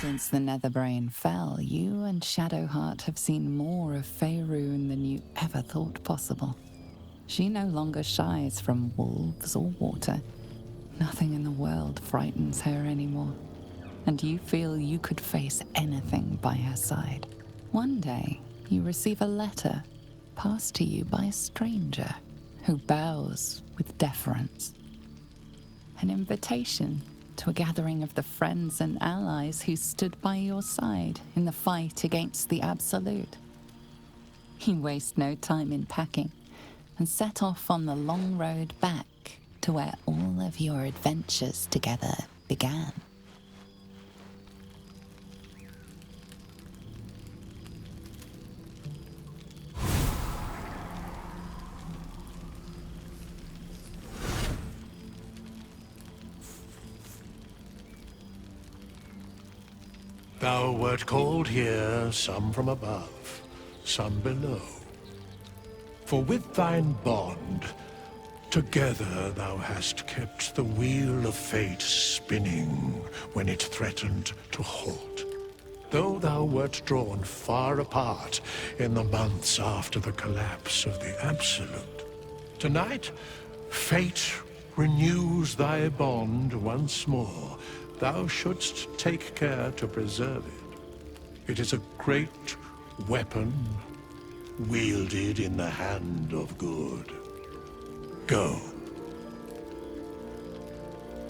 Since the Netherbrain fell, you and Shadowheart have seen more of Faerun than you ever thought possible. She no longer shies from wolves or water. Nothing in the world frightens her anymore. And you feel you could face anything by her side. One day, you receive a letter passed to you by a stranger who bows with deference. An invitation to a gathering of the friends and allies who stood by your side in the fight against the Absolute. You waste no time in packing and set off on the long road back to where all of your adventures together began. Thou wert called here, some from above, some below. For with thine bond, together thou hast kept the wheel of fate spinning when it threatened to halt. Though thou wert drawn far apart in the months after the collapse of the Absolute, tonight, fate renews thy bond once more. Thou shouldst take care to preserve it. It is a great weapon, wielded in the hand of good. Go.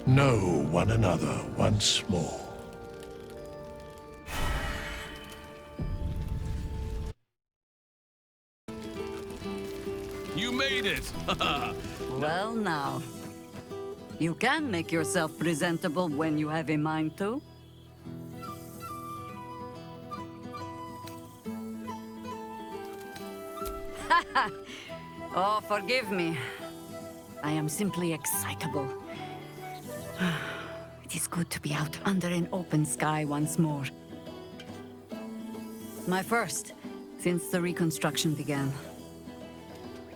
Know one another once more. You made it! Well now. You can make yourself presentable when you have a mind to. Oh, forgive me. I am simply excitable. It is good to be out under an open sky once more. My first, since the reconstruction began.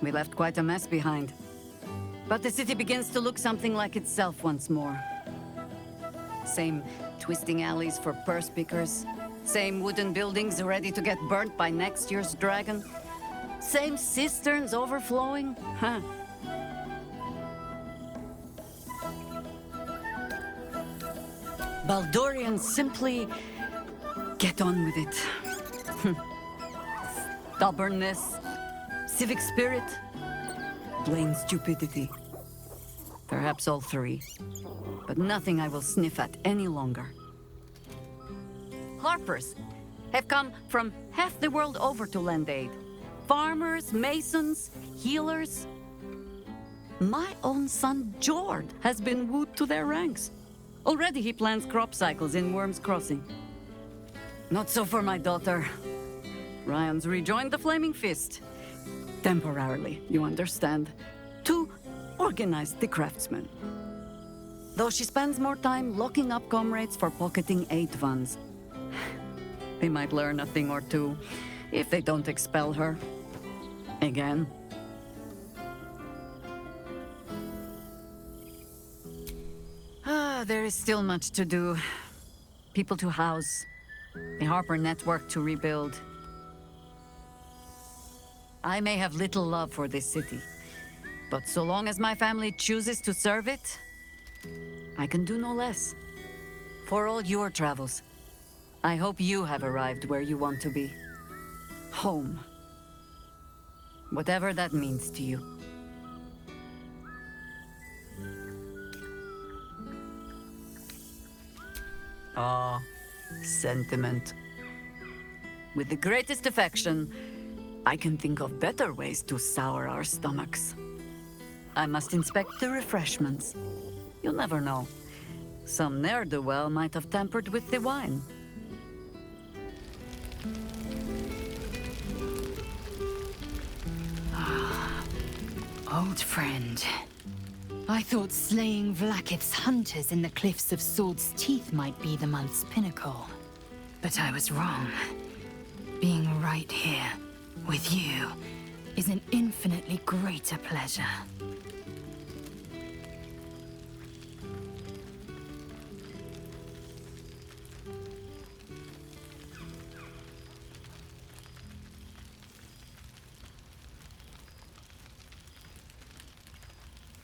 We left quite a mess behind. But the city begins to look something like itself once more. Same twisting alleys for purse pickers. Same wooden buildings ready to get burnt by next year's dragon. Same cisterns overflowing. Huh. Baldurians simply get on with it. Stubbornness, civic spirit, plain stupidity. Perhaps all three, but nothing I will sniff at any longer. Harpers have come from half the world over to lend aid. Farmers, masons, healers. My own son, Jord, has been wooed to their ranks. Already he plans crop cycles in Worm's Crossing. Not so for my daughter. Ryan's rejoined the Flaming Fist. Temporarily, you understand. To organize the craftsmen. Though she spends more time locking up comrades for pocketing aid funds. They might learn a thing or two, if they don't expel her. Again. There is still much to do. People to house. A Harper network to rebuild. I may have little love for this city, but so long as my family chooses to serve it, I can do no less. For all your travels, I hope you have arrived where you want to be. Home. Whatever that means to you. Ah, sentiment. With the greatest affection, I can think of better ways to sour our stomachs. I must inspect the refreshments. You'll never know. Some ne'er-do-well might have tampered with the wine. Old friend. I thought slaying Vlaakith's hunters in the cliffs of Sword's Teeth might be the month's pinnacle. But I was wrong. Being right here, with you, is an infinitely greater pleasure.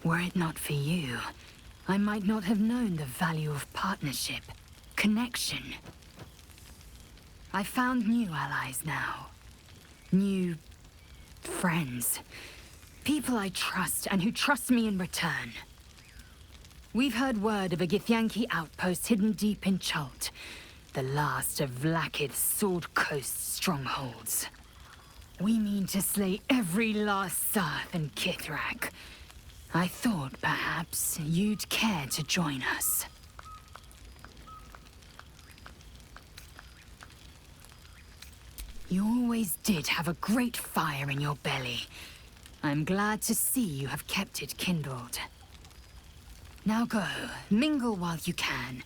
Were it not for you, I might not have known the value of partnership, connection. I found new allies now. New friends. People I trust and who trust me in return. We've heard word of a Githyanki outpost hidden deep in Chult, the last of Vlaakith's Sword Coast strongholds. We mean to slay every last Sarth and Kithrak. I thought perhaps you'd care to join us. You always did have a great fire in your belly. I'm glad to see you have kept it kindled. Now go, mingle while you can.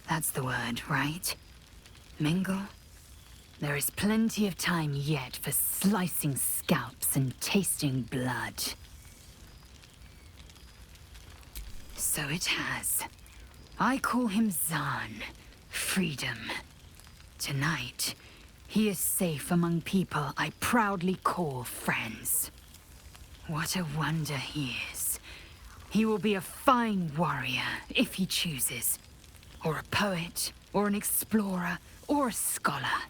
That's the word, right? Mingle? There is plenty of time yet for slicing scalps and tasting blood. So it has. I call him Zahn, freedom. Tonight, he is safe among people I proudly call friends. What a wonder he is. He will be a fine warrior, if he chooses. Or a poet, or an explorer, or a scholar.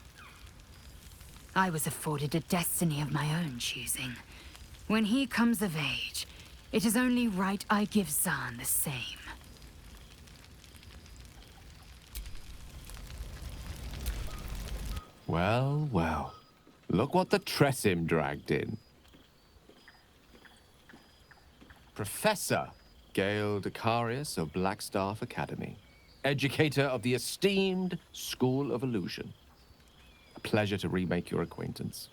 I was afforded a destiny of my own choosing. When he comes of age, it is only right I give Zahn the same. Well, well. Look what the Tressim dragged in. Professor Gale Decarius of Blackstaff Academy. Educator of the esteemed School of Illusion. A pleasure to remake your acquaintance.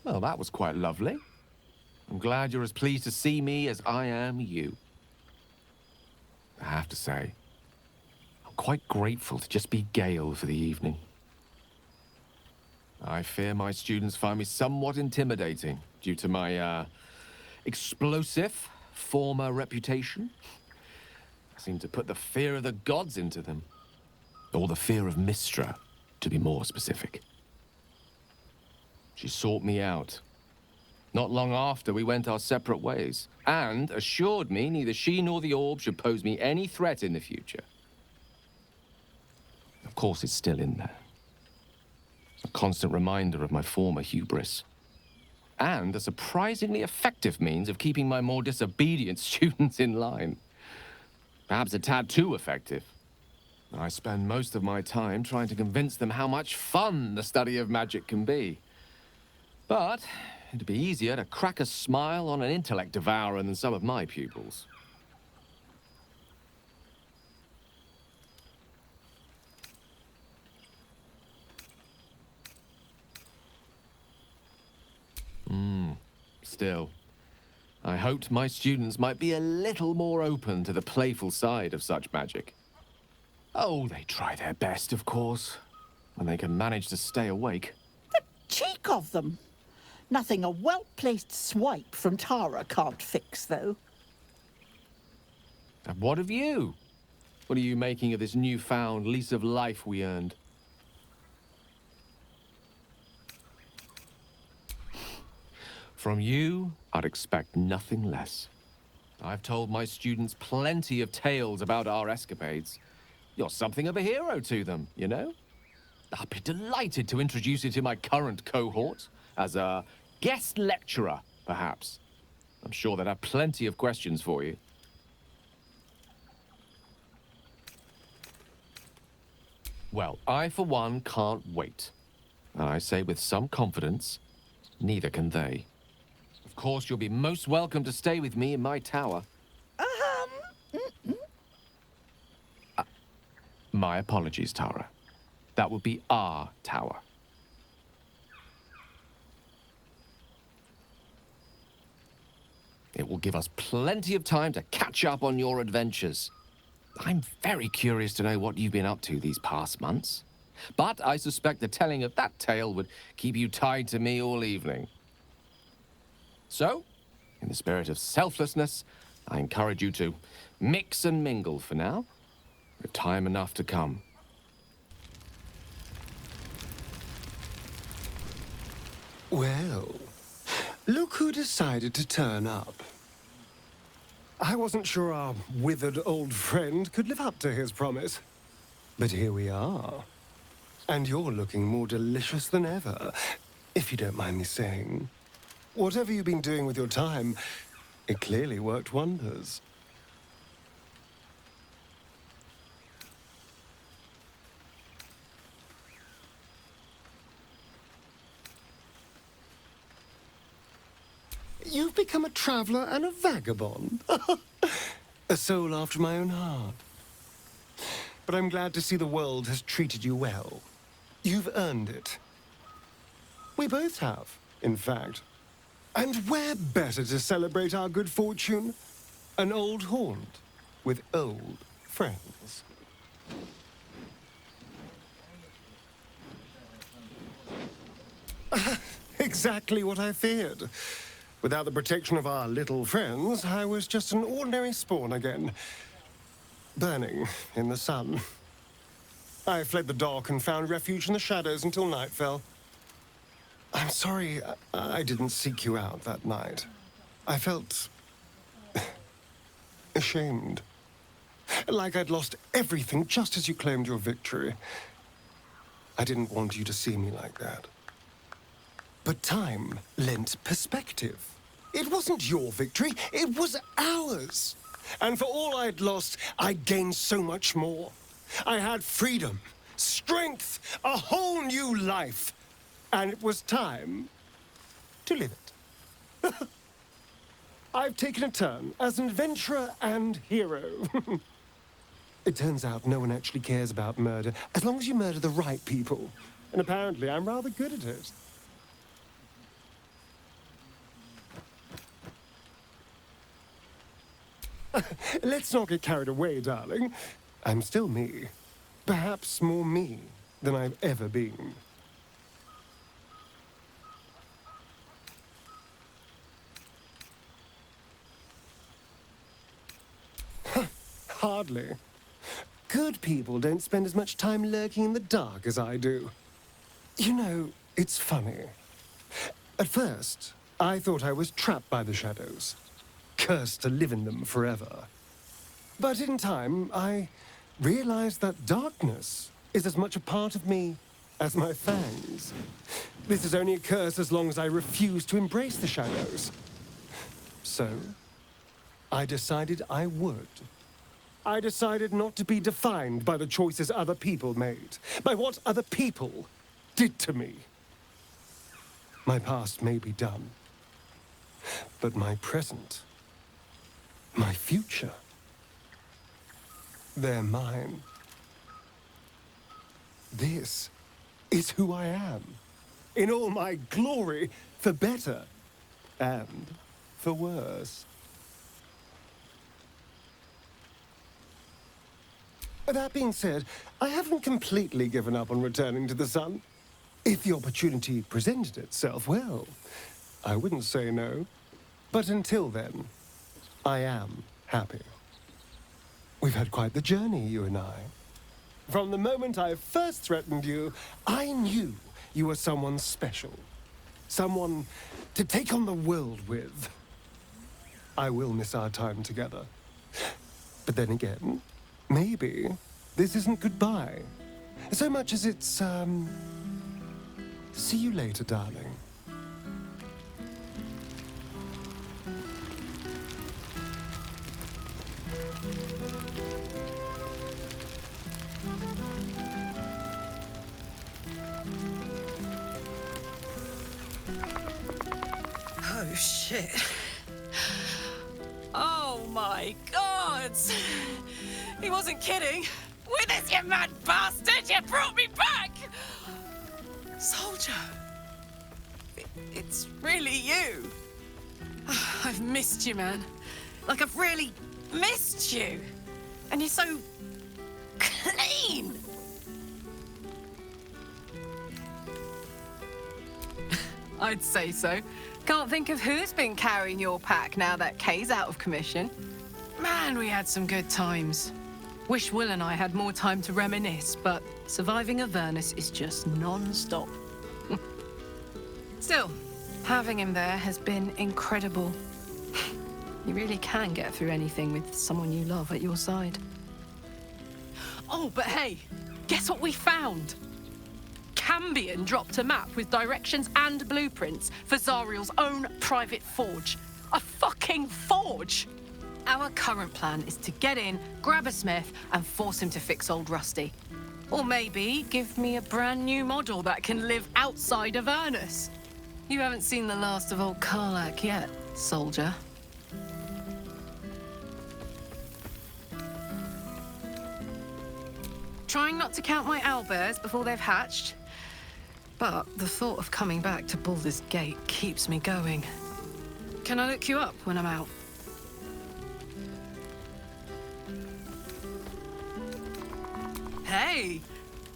Well, that was quite lovely. I'm glad you're as pleased to see me as I am you. I have to say, I'm quite grateful to just be Gale for the evening. I fear my students find me somewhat intimidating due to my, explosive former reputation. I seem to put the fear of the gods into them. Or the fear of Mystra, to be more specific. She sought me out. Not long after, we went our separate ways, and assured me neither she nor the orb should pose me any threat in the future. Of course, it's still in there. A constant reminder of my former hubris. And a surprisingly effective means of keeping my more disobedient students in line. Perhaps a tad too effective. I spend most of my time trying to convince them how much fun the study of magic can be. But it'd be easier to crack a smile on an intellect devourer than some of my pupils. Still, I hoped my students might be a little more open to the playful side of such magic. Oh, they try their best, of course, when they can manage to stay awake. The cheek of them! Nothing a well-placed swipe from Tara can't fix, though. And what of you? What are you making of this newfound lease of life we earned? From you, I'd expect nothing less. I've told my students plenty of tales about our escapades. You're something of a hero to them, you know? I'd be delighted to introduce you to my current cohort as a guest lecturer, perhaps. I'm sure they'd have plenty of questions for you. Well, I, for one, can't wait. And I say with some confidence, neither can they. Of course, you'll be most welcome to stay with me in my tower. My apologies, Tara. That would be our tower. It will give us plenty of time to catch up on your adventures. I'm very curious to know what you've been up to these past months. But I suspect the telling of that tale would keep you tied to me all evening. So, In the spirit of selflessness, I encourage you to mix and mingle for now, with time enough to come. Well, look who decided to turn up. I wasn't sure our withered old friend could live up to his promise. But here we are. And you're looking more delicious than ever, if you don't mind me saying. Whatever you've been doing with your time, it clearly worked wonders. You've become a traveler and a vagabond. A soul after my own heart. But I'm glad to see the world has treated you well. You've earned it. We both have, in fact. And where better to celebrate our good fortune? An old haunt with old friends. Exactly what I feared. Without the protection of our little friends, I was just an ordinary spawn again. Burning in the sun. I fled the dock and found refuge in the shadows until night fell. I'm sorry I didn't seek you out that night. I felt ashamed. Like I'd lost everything just as you claimed your victory. I didn't want you to see me like that. But time lent perspective. It wasn't your victory, it was ours. And for all I'd lost, I gained so much more. I had freedom, strength, a whole new life. And it was time to live it. I've taken a turn as an adventurer and hero. It turns out no one actually cares about murder, as long as you murder the right people. And apparently I'm rather good at it. Let's not get carried away, darling. I'm still me. Perhaps more me than I've ever been. Hardly. Good people don't spend as much time lurking in the dark as I do. You know, it's funny. At first, I thought I was trapped by the shadows. Cursed to live in them forever. But in time, I realized that darkness is as much a part of me as my fangs. This is only a curse as long as I refuse to embrace the shadows. So, I decided I would. I decided not to be defined by the choices other people made, by what other people did to me. My past may be done, but my present, my future, they're mine. This is who I am, in all my glory, for better and for worse. That being said, I haven't completely given up on returning to the sun. If the opportunity presented itself, well, I wouldn't say no. But until then, I am happy. We've had quite the journey, you and I. From the moment I first threatened you, I knew you were someone special. Someone to take on the world with. I will miss our time together. But then again, maybe this isn't goodbye. So much as it's, see you later, darling. Oh, shit. Oh, my God! He wasn't kidding. With this, you mad bastard! You brought me back! Soldier. It's really you. I've missed you, man. Like, I've really missed you. And you're so clean. I'd say so. Can't think of who's been carrying your pack now that Kay's out of commission. Man, we had some good times. Wish Will and I had more time to reminisce, but surviving Avernus is just non-stop. Still, having him there has been incredible. You really can get through anything with someone you love at your side. Oh, but hey, guess what we found? Cambion dropped a map with directions and blueprints for Zariel's own private forge. A fucking forge! Our current plan is to get in, grab a smith, and force him to fix old Rusty. Or maybe give me a brand new model that can live outside of Avernus. You haven't seen the last of old Karlach yet, soldier. Trying not to count my owlbears before they've hatched. But the thought of coming back to Baldur's Gate keeps me going. Can I look you up when I'm out? Hey,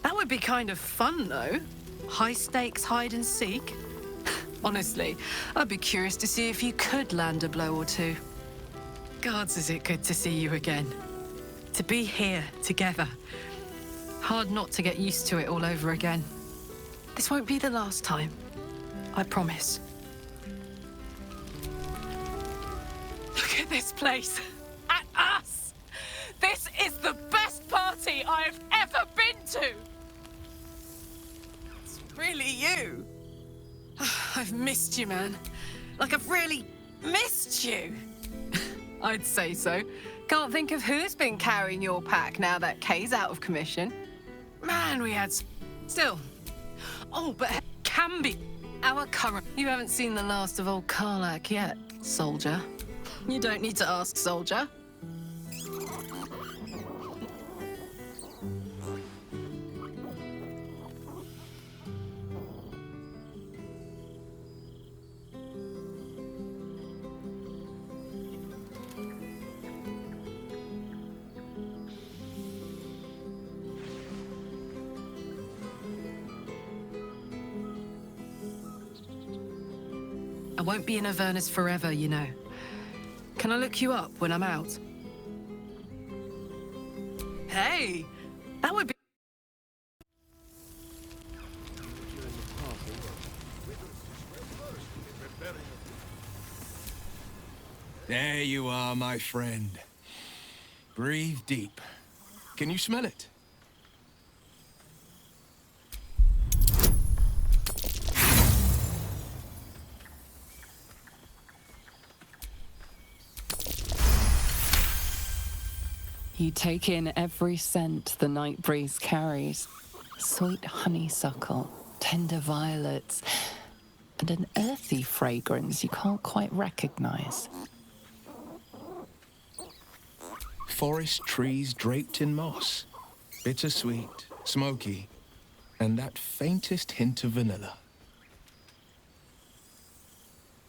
that would be kind of fun, though. High-stakes hide and seek. Honestly, I'd be curious to see if you could land a blow or two. Gods, is it good to see you again. To be here, together. Hard not to get used to it all over again. This won't be the last time. I promise. Look at this place. At us! This is the best party I've ever been to! It's really you. I've missed you, man. Like, I've really missed you. I'd say so. Can't think of who's been carrying your pack now that Kay's out of commission. Man, we had... Still. Oh, but can be our current... You haven't seen the last of old Karlach yet, soldier. You don't need to ask, soldier. I won't be in Avernus forever, you know. Can I look you up when I'm out? Hey, that would be... There you are, my friend. Breathe deep. Can you smell it? You take in every scent the night breeze carries. Sweet honeysuckle, tender violets, and an earthy fragrance you can't quite recognize. Forest trees draped in moss. Bittersweet, smoky, and that faintest hint of vanilla.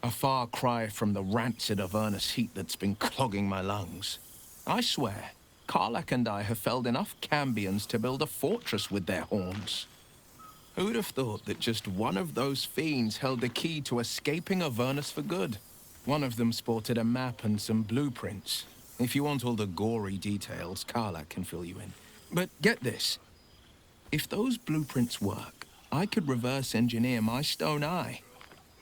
A far cry from the rancid Avernus heat that's been clogging my lungs. I swear, Karlach and I have felled enough Cambions to build a fortress with their horns. Who'd have thought that just one of those fiends held the key to escaping Avernus for good? One of them sported a map and some blueprints. If you want all the gory details, Karlach can fill you in. But get this. If those blueprints work, I could reverse engineer my stone eye.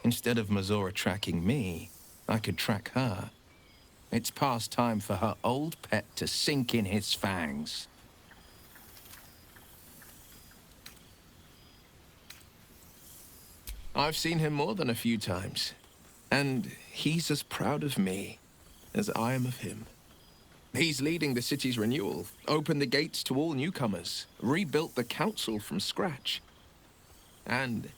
Instead of Mazora tracking me, I could track her. It's past time for her old pet to sink in his fangs. I've seen him more than a few times, and he's as proud of me as I am of him. He's leading the city's renewal, opened the gates to all newcomers, rebuilt the council from scratch. And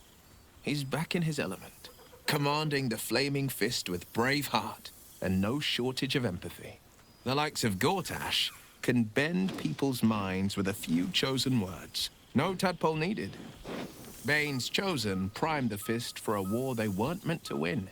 he's back in his element, commanding the Flaming Fist with brave heart and no shortage of empathy. The likes of Gortash can bend people's minds with a few chosen words. No tadpole needed. Bane's Chosen primed the Fist for a war they weren't meant to win.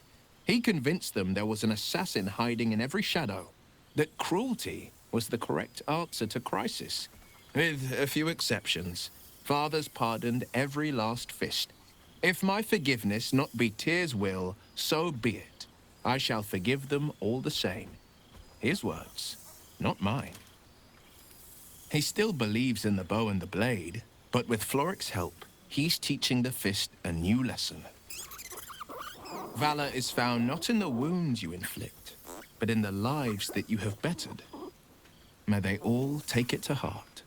He convinced them there was an assassin hiding in every shadow, that cruelty was the correct answer to crisis. With a few exceptions, fathers pardoned every last Fist. If my forgiveness not be Tyr's will, so be it. I shall forgive them all the same. His words, not mine. He still believes in the bow and the blade, but with Floric's help, he's teaching the fist a new lesson. Valor is found not in the wounds you inflict, but in the lives that you have bettered. May they all take it to heart.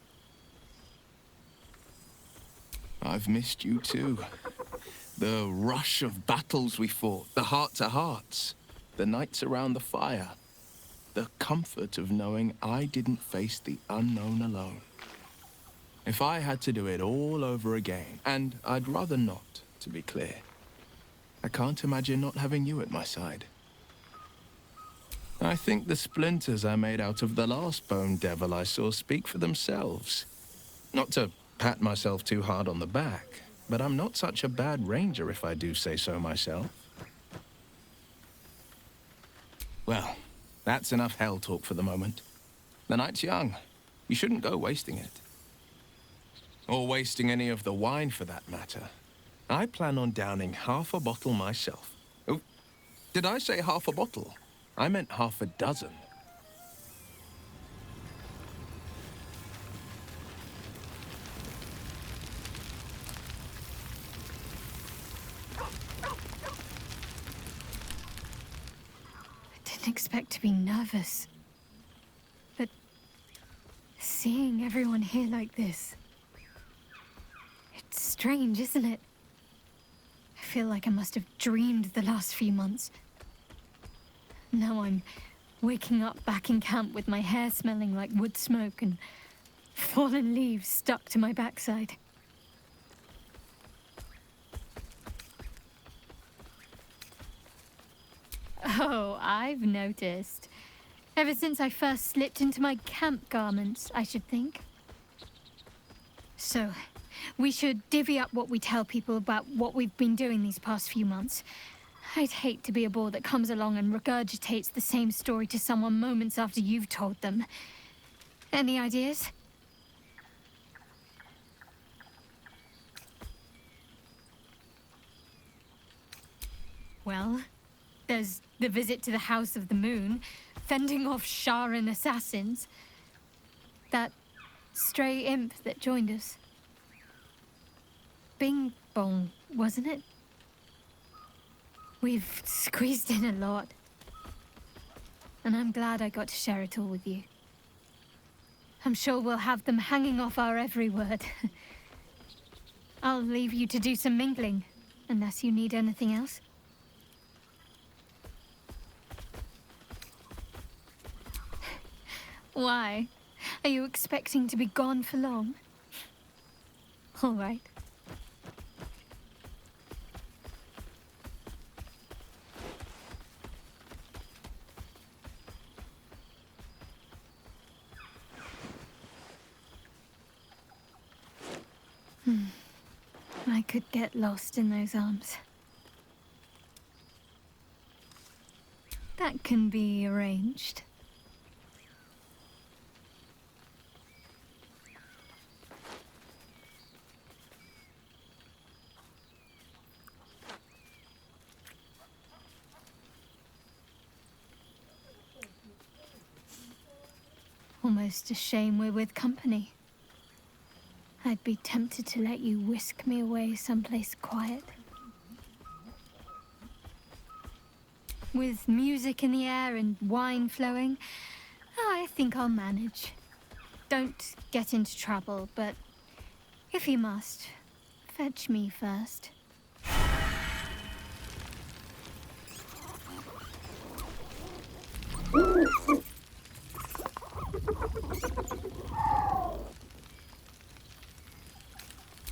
I've missed you too. The rush of battles we fought, the heart-to-hearts, the nights around the fire, the comfort of knowing I didn't face the unknown alone. If I had to do it all over again, and I'd rather not, to be clear, I can't imagine not having you at my side. I think the splinters I made out of the last bone devil I saw speak for themselves. Not to pat myself too hard on the back, but I'm not such a bad ranger if I do say so myself. Well, that's enough hell talk for the moment. The night's young. You shouldn't go wasting it. Or wasting any of the wine for that matter. I plan on downing half a bottle myself. Oh, did I say half a bottle? I meant half a dozen. I didn't expect to be nervous. But seeing everyone here like this, it's strange, isn't it? I feel like I must have dreamed the last few months. Now I'm waking up back in camp with my hair smelling like wood smoke and fallen leaves stuck to my backside. Oh, I've noticed. Ever since I first slipped into my camp garments, I should think. So, we should divvy up what we tell people about what we've been doing these past few months. I'd hate to be a bore that comes along and regurgitates the same story to someone moments after you've told them. Any ideas? Well, there's the visit to the House of the Moon, fending off Sharan assassins. That stray imp that joined us. Bing Bong, wasn't it? We've squeezed in a lot. And I'm glad I got to share it all with you. I'm sure we'll have them hanging off our every word. I'll leave you to do some mingling, unless you need anything else. Why? Are you expecting to be gone for long? All right. I could get lost in those arms. That can be arranged. Almost a shame we're with company. I'd be tempted to let you whisk me away someplace quiet. With music in the air and wine flowing, I think I'll manage. Don't get into trouble, but if you must, fetch me first.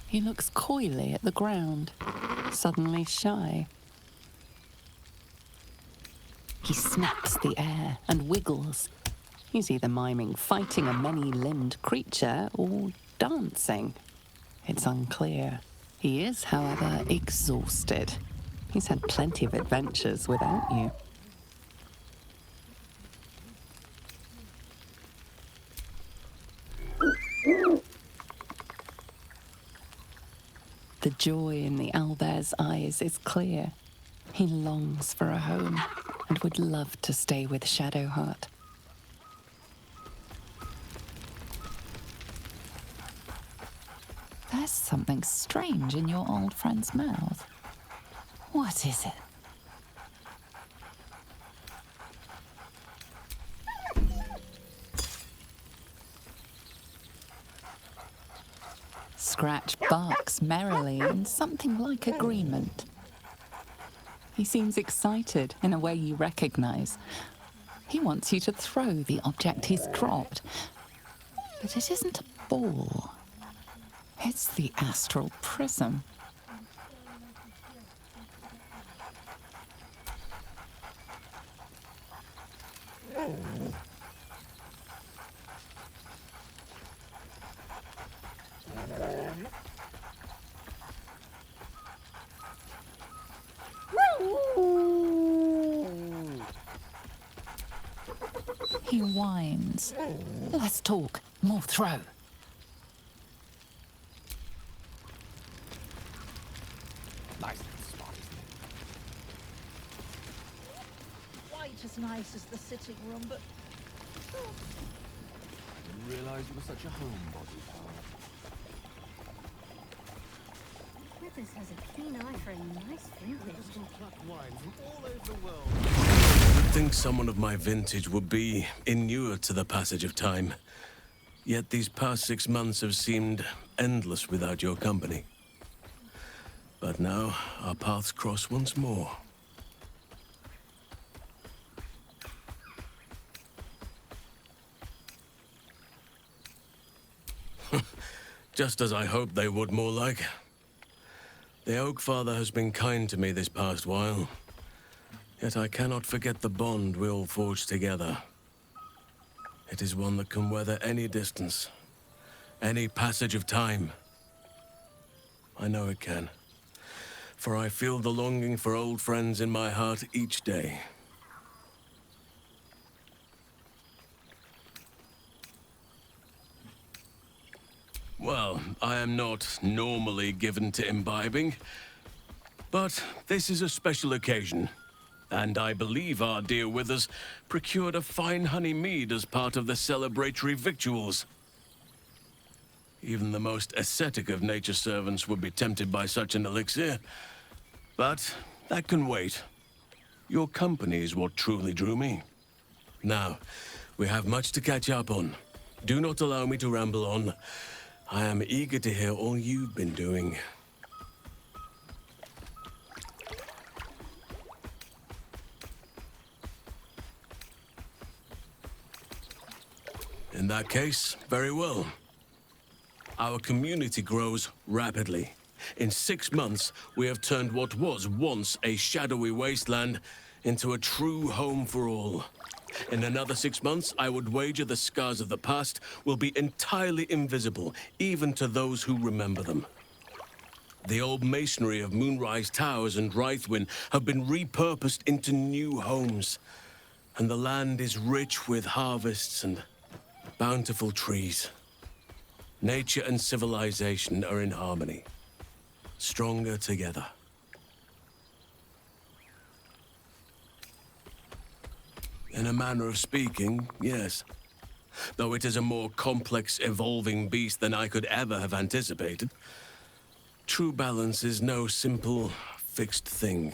He looks coyly at the ground, suddenly shy. He snaps the air and wiggles. He's either miming fighting a many-limbed creature or dancing. It's unclear. He is, however, exhausted. He's had plenty of adventures without you. The joy in the owlbear's eyes is clear. He longs for a home and would love to stay with Shadowheart. There's something strange in your old friend's mouth. What is it? Scratch barks merrily in something like agreement. He seems excited in a way you recognize. He wants you to throw the object he's dropped. But it isn't a ball. It's the astral prism. He whines. Let's talk. More throw. Nice spot, isn't it? Quite as nice as the sitting room, but Didn't realize you were such a homebody, pal. Withers has a keen eye for a nice vintage. Wine from all over the world. I would think someone of my vintage would be inured to the passage of time. Yet these past 6 months have seemed endless without your company. But now, our paths cross once more. Just as I hoped they would, more like. The Oak Father has been kind to me this past while. Yet I cannot forget the bond we all forged together. It is one that can weather any distance, any passage of time. I know it can, for I feel the longing for old friends in my heart each day. Well, I am not normally given to imbibing, but this is a special occasion. And I believe our dear Withers procured a fine honey mead as part of the celebratory victuals. Even the most ascetic of nature's servants would be tempted by such an elixir. But that can wait. Your company is what truly drew me. Now, we have much to catch up on. Do not allow me to ramble on. I am eager to hear all you've been doing. In that case, very well. Our community grows rapidly. In 6 months, we have turned what was once a shadowy wasteland into a true home for all. In another 6 months, I would wager the scars of the past will be entirely invisible, even to those who remember them. The old masonry of Moonrise Towers and Rythwin have been repurposed into new homes, and the land is rich with harvests and bountiful trees. Nature and civilization are in harmony, stronger together. In a manner of speaking, yes. Though it is a more complex, evolving beast than I could ever have anticipated. True balance is no simple, fixed thing.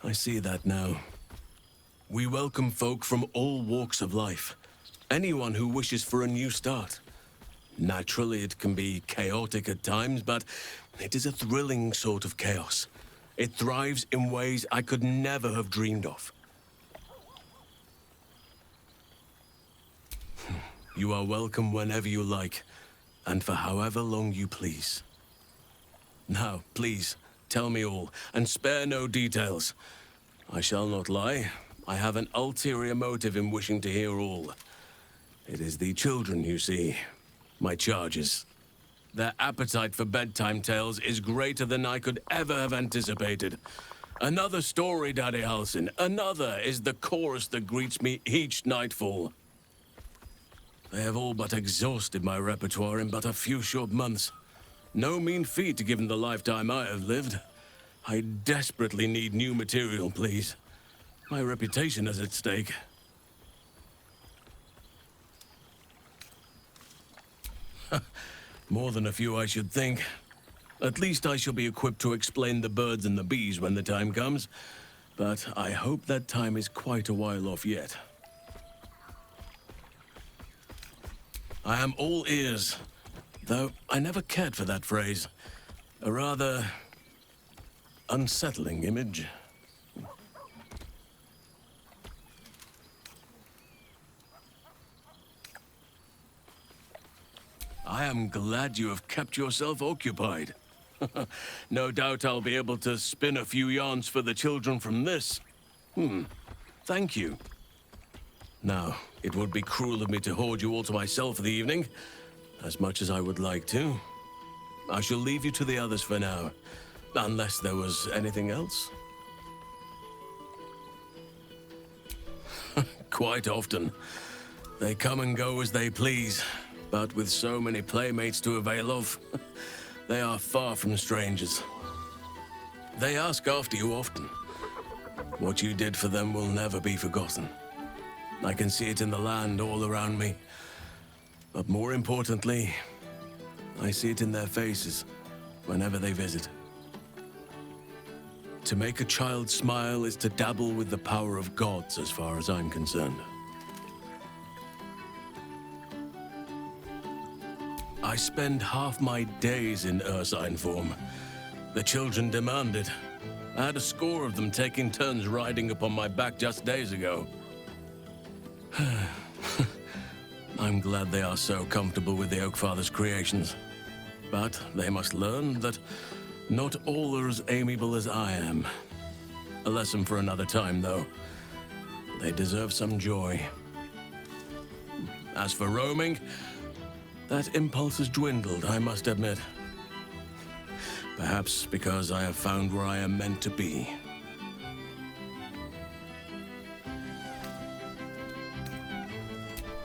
I see that now. We welcome folk from all walks of life. Anyone who wishes for a new start. Naturally, it can be chaotic at times, but it is a thrilling sort of chaos. It thrives in ways I could never have dreamed of. You are welcome whenever you like, and for however long you please. Now, please, tell me all, and spare no details. I shall not lie. I have an ulterior motive in wishing to hear all. It is the children, you see. My charges. Their appetite for bedtime tales is greater than I could ever have anticipated. Another story, Daddy Halsin. Another is the chorus that greets me each nightfall. They have all but exhausted my repertoire in but a few short months. No mean feat given the lifetime I have lived. I desperately need new material, please. My reputation is at stake. More than a few, I should think. At least I shall be equipped to explain the birds and the bees when the time comes. But I hope that time is quite a while off yet. I am all ears, though I never cared for that phrase. A rather unsettling image. I am glad you have kept yourself occupied. No doubt I'll be able to spin a few yarns for the children from this. Thank you. Now, it would be cruel of me to hoard you all to myself for the evening, as much as I would like to. I shall leave you to the others for now, unless there was anything else. Quite often. They come and go as they please, but with so many playmates to avail of, they are far from strangers. They ask after you often. What you did for them will never be forgotten. I can see it in the land all around me. But more importantly, I see it in their faces whenever they visit. To make a child smile is to dabble with the power of gods, as far as I'm concerned. I spend half my days in ursine form. The children demand it. I had a score of them taking turns riding upon my back just days ago. I'm glad they are so comfortable with the Oakfather's creations. But they must learn that not all are as amiable as I am. A lesson for another time, though. They deserve some joy. As for roaming, that impulse has dwindled, I must admit. Perhaps because I have found where I am meant to be.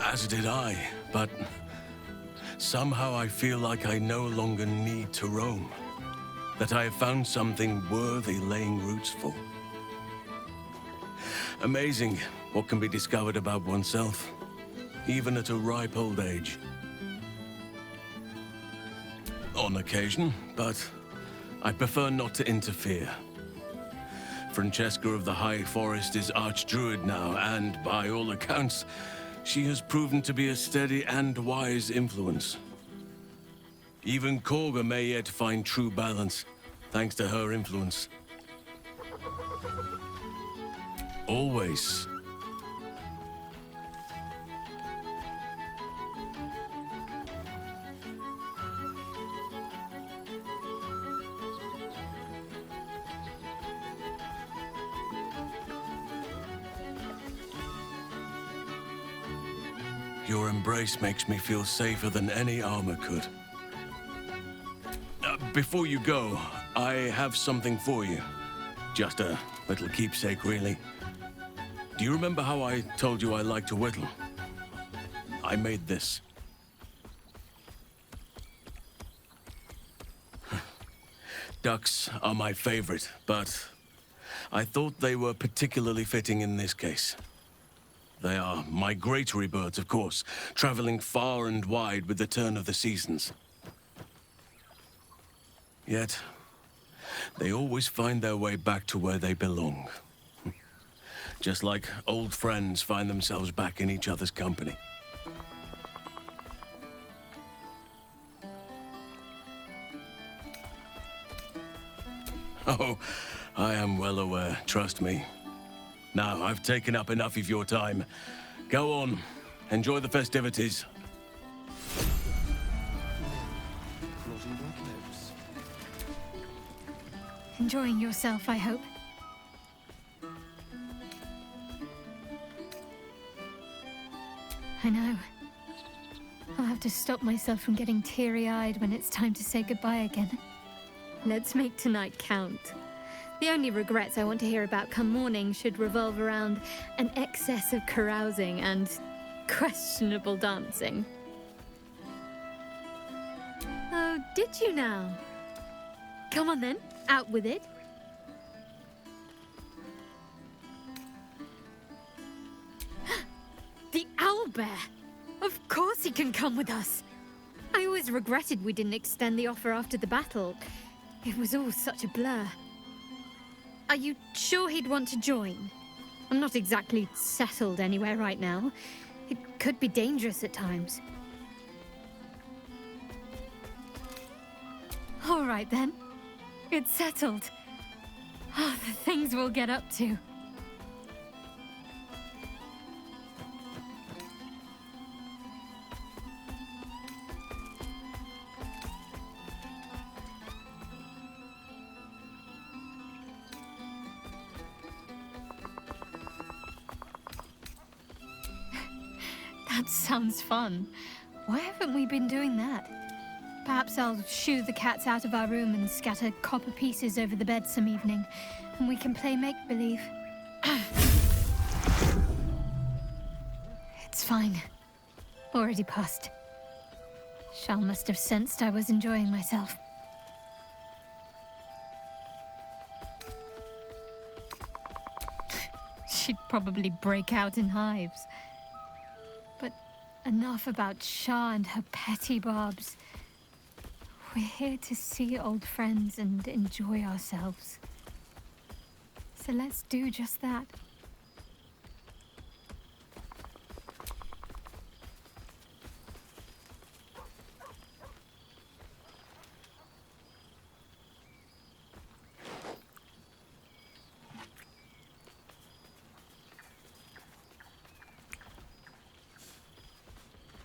As did I, but somehow I feel like I no longer need to roam. That I have found something worthy laying roots for. Amazing what can be discovered about oneself, even at a ripe old age. On occasion, but I prefer not to interfere. Francesca of the High Forest is Archdruid now, and by all accounts, she has proven to be a steady and wise influence. Even Korga may yet find true balance, thanks to her influence. Always. Your embrace makes me feel safer than any armor could. Before you go, I have something for you. Just a little keepsake, really. Do you remember how I told you I like to whittle? I made this. Ducks are my favorite, but I thought they were particularly fitting in this case. They are migratory birds, of course, traveling far and wide with the turn of the seasons. Yet, they always find their way back to where they belong. Just like old friends find themselves back in each other's company. Oh, I am well aware, trust me. Now, I've taken up enough of your time. Go on, enjoy the festivities. Enjoying yourself, I hope. I know. I'll have to stop myself from getting teary-eyed when it's time to say goodbye again. Let's make tonight count. The only regrets I want to hear about come morning should revolve around an excess of carousing and questionable dancing. Oh, Oh, did you now? Come on then, out with it. The owlbear! Of course he can come with us. I always regretted we didn't extend the offer after the battle. It was all such a blur. Are you sure he'd want to join? I'm not exactly settled anywhere right now. It could be dangerous at times. All right then. It's settled. Ah, the things we'll get up to. That sounds fun. Why haven't we been doing that? Perhaps I'll shoo the cats out of our room and scatter copper pieces over the bed some evening, and we can play make-believe. It's fine. Already passed. Shal must have sensed I was enjoying myself. She'd probably break out in hives. But enough about Shah and her petty barbs. We're here to see old friends and enjoy ourselves. So let's do just that.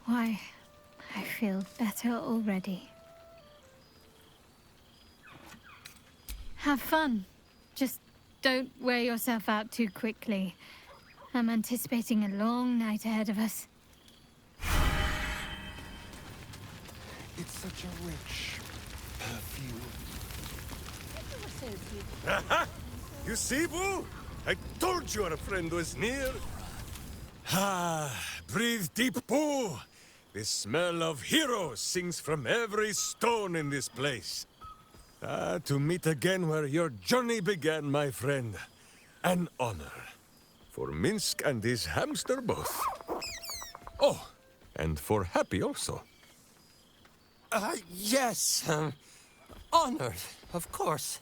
Why, I feel better already. Have fun. Just don't wear yourself out too quickly. I'm anticipating a long night ahead of us. It's such a rich perfume. You see, Boo? I told you our friend was near. Breathe deep, Boo. The smell of heroes sings from every stone in this place. To meet again where your journey began, my friend. An honor. For Minsk and his hamster both. Oh, and for Happy also. Yes. Honored, of course.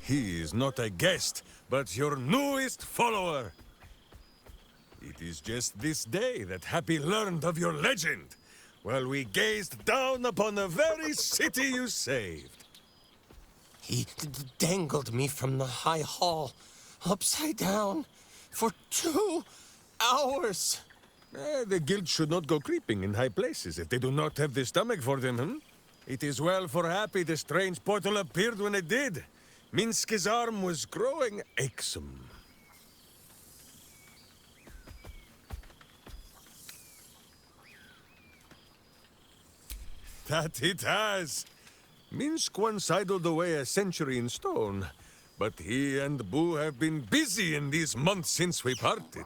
He is not a guest, but your newest follower. It is just this day that Happy learned of your legend, while we gazed down upon the very city you saved. He dangled me from the high hall, upside down, for 2 hours. The guild should not go creeping in high places if they do not have the stomach for them, hmm? It is well for Happy the strange portal appeared when it did. Minsk's arm was growing achesome. That it has. Minsk once idled away a century in stone, but he and Boo have been busy in these months since we parted.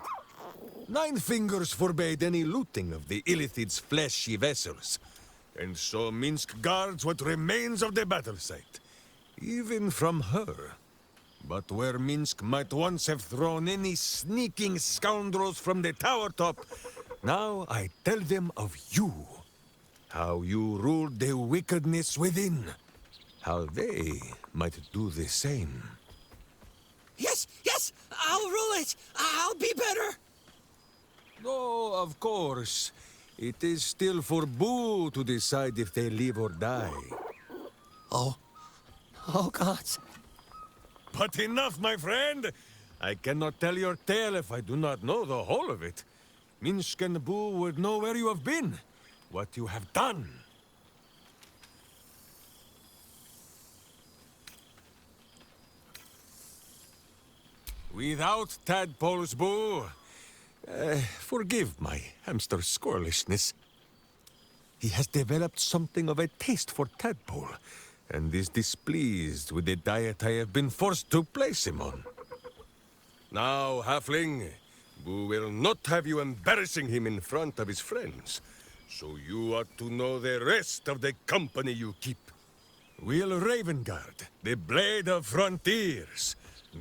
9 Fingers forbade any looting of the Illithid's fleshy vessels, and so Minsk guards what remains of the battle site, even from her. But where Minsk might once have thrown any sneaking scoundrels from the tower top, now I tell them of you. How you ruled the wickedness within. How they might do the same. Yes, I'll rule it. I'll be better. Oh, of course. It is still for Boo to decide if they live or die. Oh, gods. But enough, my friend! I cannot tell your tale if I do not know the whole of it. Minsk and Boo would know where you have been, what you have done. Without tadpoles, Boo. Forgive my hamster's squirrelishness. He has developed something of a taste for tadpole, and is displeased with the diet I have been forced to place him on. Now, Halfling, Boo will not have you embarrassing him in front of his friends. So you ought to know the rest of the company you keep. Will Ravengard, the Blade of Frontiers,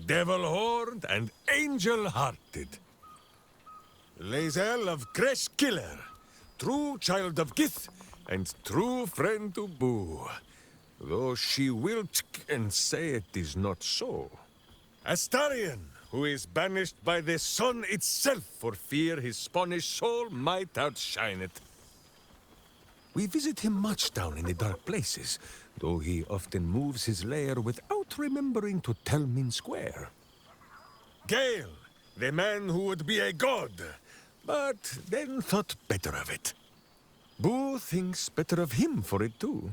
Devil-Horned and Angel-Hearted. Lae'zel of Creshkiller, true child of Gith and true friend to Boo. Though she will and say it is not so. Astarion, who is banished by the sun itself for fear his Spanish soul might outshine it. We visit him much down in the dark places, though he often moves his lair without remembering to tell Min Square. Gale, the man who would be a god, but then thought better of it. Boo thinks better of him for it too.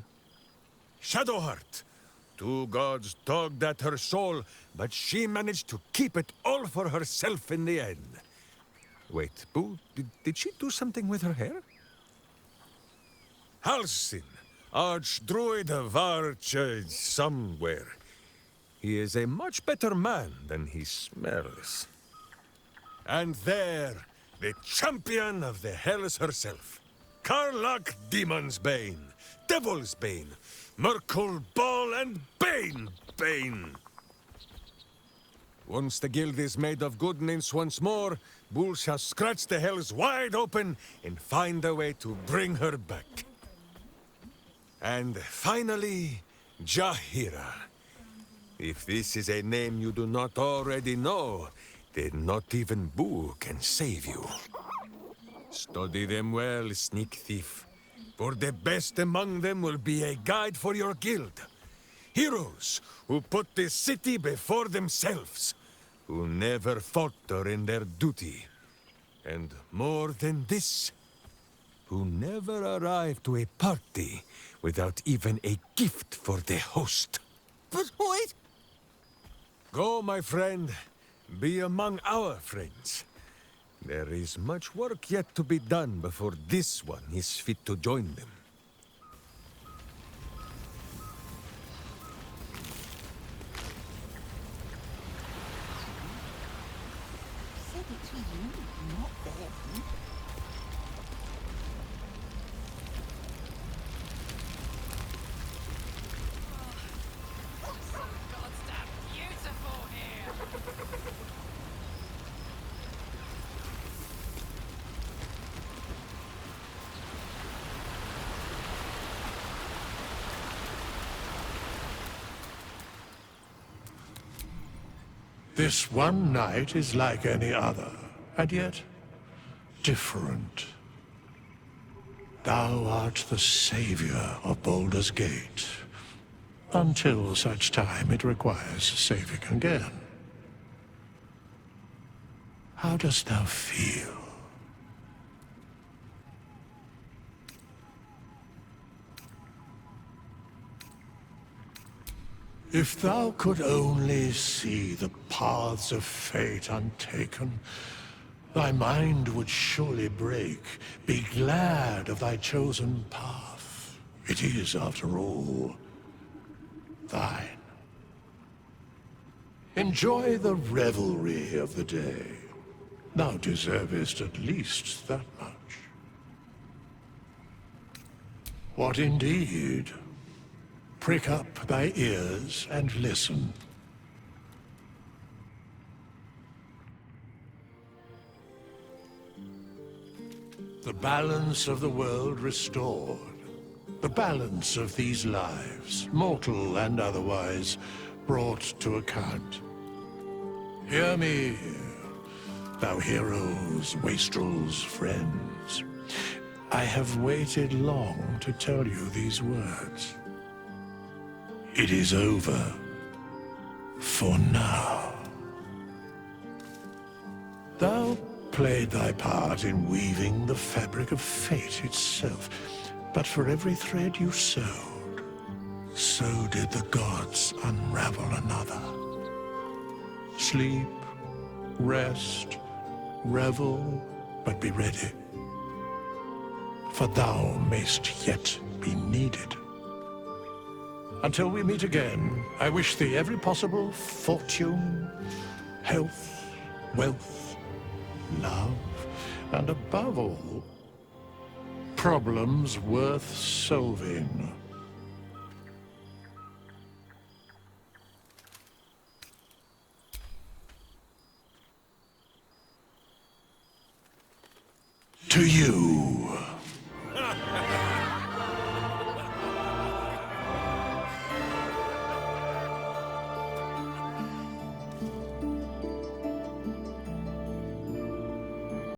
Shadowheart, two gods tugged at her soul, but she managed to keep it all for herself in the end. Wait, Boo, did she do something with her hair? Halsin, Archdruid of Arch... somewhere. He is a much better man than he smells. And there, the champion of the Hells herself. Karlach Demon's Bane, Devil's Bane, Merkul Ball and Bane. Once the guild is made of goodness once more, Bull shall scratch the Hells wide open and find a way to bring her back. And finally, Jaheira. If this is a name you do not already know, then not even Boo can save you. Study them well, sneak thief, for the best among them will be a guide for your guild. Heroes who put the city before themselves, who never falter in their duty. And more than this, who never arrive to a party without even a gift for the host. But wait! Go, my friend. Be among our friends. There is much work yet to be done before this one is fit to join them. Said it to you, not them. This one night is like any other, and yet different. Thou art the savior of Baldur's Gate, until such time it requires saving again. How dost thou feel? If thou could only see the paths of fate untaken, thy mind would surely break. Be glad of thy chosen path. It is, after all, thine. Enjoy the revelry of the day. Thou deservest at least that much. What indeed? Prick up thy ears and listen. The balance of the world restored. The balance of these lives, mortal and otherwise, brought to account. Hear me, thou heroes, wastrels, friends. I have waited long to tell you these words. It is over. For now. Thou played thy part in weaving the fabric of fate itself, but for every thread you sewed, so did the gods unravel another. Sleep, rest, revel, but be ready. For thou mayst yet be needed. Until we meet again, I wish thee every possible fortune, health, wealth, love, and above all, problems worth solving. To you.